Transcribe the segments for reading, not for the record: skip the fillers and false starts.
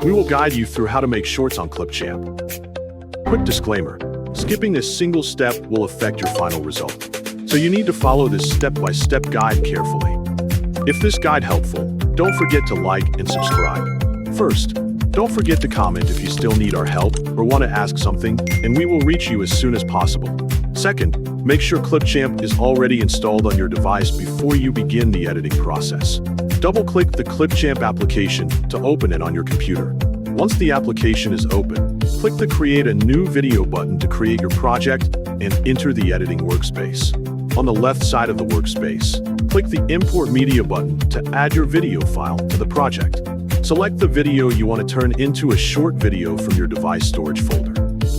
We will guide you through how to make shorts on Clipchamp. Quick disclaimer, skipping this single step will affect your final result. So you need to follow this step-by-step guide carefully. If this guide helpful, don't forget to like and subscribe. First, don't forget to comment if you still need our help or want to ask something, and we will reach you as soon as possible. Second, make sure Clipchamp is already installed on your device before you begin the editing process. Double-click the Clipchamp application to open it on your computer. Once the application is open, click the Create a New Video button to create your project and enter the editing workspace. On the left side of the workspace, click the Import Media button to add your video file to the project. Select the video you want to turn into a short video from your device storage folder.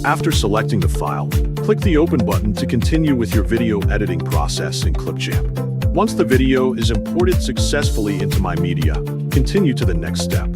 After selecting the file, click the Open button to continue with your video editing process in Clipchamp. Once the video is imported successfully into My Media, continue to the next step.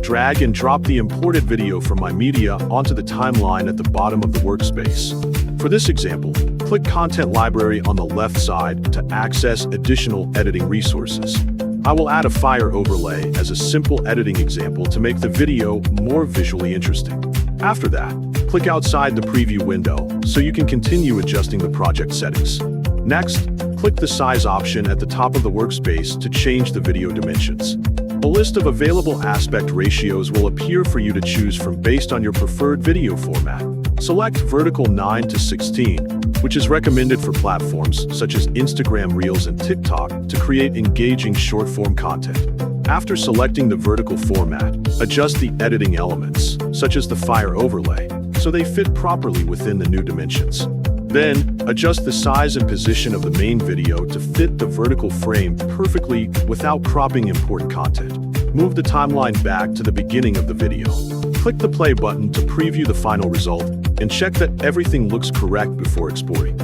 Drag and drop the imported video from My Media onto the timeline at the bottom of the workspace. For this example, click Content Library on the left side to access additional editing resources. I will add a fire overlay as a simple editing example to make the video more visually interesting. After that, click outside the preview window so you can continue adjusting the project settings. Next, click the size option at the top of the workspace to change the video dimensions. A list of available aspect ratios will appear for you to choose from based on your preferred video format. Select vertical 9:16, which is recommended for platforms such as Instagram Reels and TikTok to create engaging short-form content. After selecting the vertical format, adjust the editing elements, such as the fire overlay, so they fit properly within the new dimensions. Then, adjust the size and position of the main video to fit the vertical frame perfectly without cropping important content. Move the timeline back to the beginning of the video. Click the play button to preview the final result and check that everything looks correct before exporting.